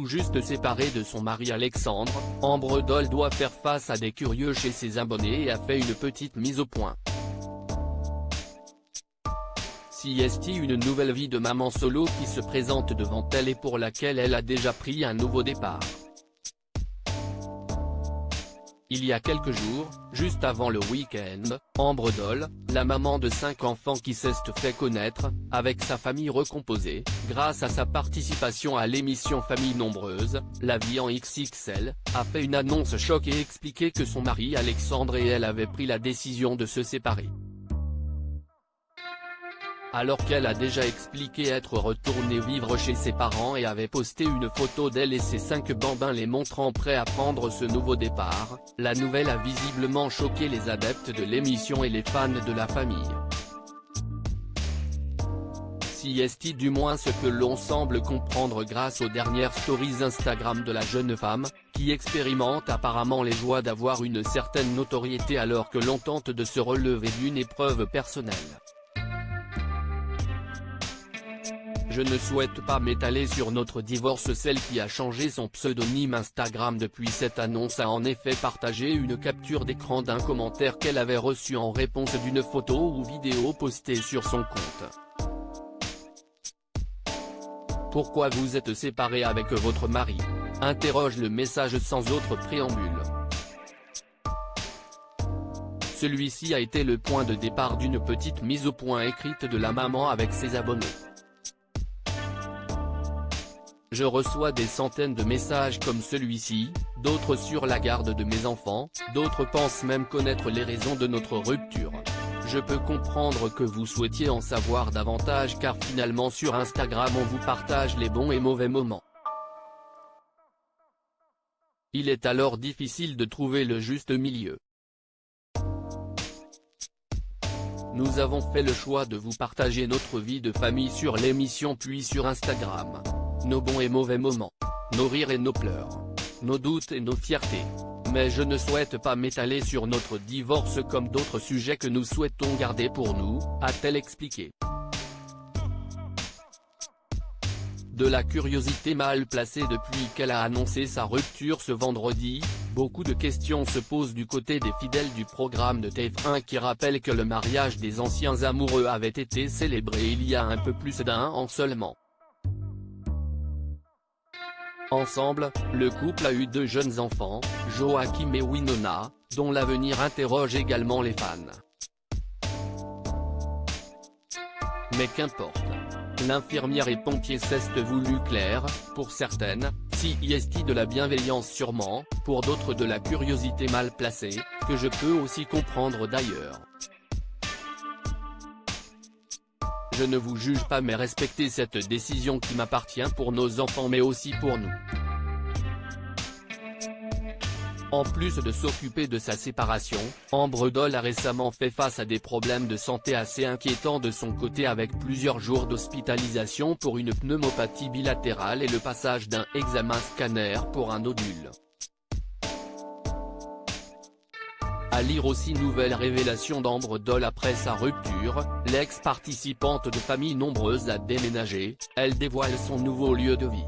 tout juste séparée de son mari Alexandre, Ambre Doll doit faire face à des curieux chez ses abonnés et a fait une petite mise au point. Est une nouvelle vie de maman solo qui se présente devant elle et pour laquelle elle a déjà pris un nouveau départ. Il y a quelques jours, juste avant le week-end, Ambre Doll, la maman de 5 enfants qui s'est fait connaître, avec sa famille recomposée, grâce à sa participation à l'émission Famille Nombreuse, La Vie en XXL, a fait une annonce choc et expliqué que son mari Alexandre et elle avaient pris la décision de se séparer. Alors qu'elle a déjà expliqué être retournée vivre chez ses parents et avait posté une photo d'elle et ses 5 bambins les montrant prêts à prendre ce nouveau départ, la nouvelle a visiblement choqué les adeptes de l'émission et les fans de la famille. Si du moins ce que l'on semble comprendre grâce aux dernières stories Instagram de la jeune femme, qui expérimente apparemment les joies d'avoir une certaine notoriété alors que l'on tente de se relever d'une épreuve personnelle. Je ne souhaite pas m'étaler sur notre divorce. Celle qui a changé son pseudonyme Instagram depuis cette annonce a en effet partagé une capture d'écran d'un commentaire qu'elle avait reçu en réponse d'une photo ou vidéo postée sur son compte. Pourquoi vous êtes séparé avec votre mari? Interroge le message sans autre préambule. Celui-ci a été le point de départ d'une petite mise au point écrite de la maman avec ses abonnés. Je reçois des centaines de messages comme celui-ci, d'autres sur la garde de mes enfants, d'autres pensent même connaître les raisons de notre rupture. Je peux comprendre que vous souhaitiez en savoir davantage car finalement sur Instagram on vous partage les bons et mauvais moments. Il est alors difficile de trouver le juste milieu. Nous avons fait le choix de vous partager notre vie de famille sur l'émission puis sur Instagram. Nos bons et mauvais moments, nos rires et nos pleurs, nos doutes et nos fiertés. Mais je ne souhaite pas m'étaler sur notre divorce comme d'autres sujets que nous souhaitons garder pour nous, a-t-elle expliqué. De la curiosité mal placée depuis qu'elle a annoncé sa rupture ce vendredi, beaucoup de questions se posent du côté des fidèles du programme de TF1 qui rappelle que le mariage des anciens amoureux avait été célébré il y a un peu plus d'un an seulement. Ensemble, le couple a eu 2 jeunes enfants, Joachim et Winona, dont l'avenir interroge également les fans. Mais qu'importe. L'infirmière et pompier s'est voulu clair, pour certaines, si est de la bienveillance sûrement, pour d'autres de la curiosité mal placée, que je peux aussi comprendre d'ailleurs. Je ne vous juge pas mais respectez cette décision qui m'appartient pour nos enfants mais aussi pour nous. En plus de s'occuper de sa séparation, Ambre Doll a récemment fait face à des problèmes de santé assez inquiétants de son côté avec plusieurs jours d'hospitalisation pour une pneumopathie bilatérale et le passage d'un examen scanner pour un nodule. À lire aussi nouvelle révélation d'Ambre Doll après sa rupture, l'ex-participante de Famille Nombreuse a déménagé, elle dévoile son nouveau lieu de vie.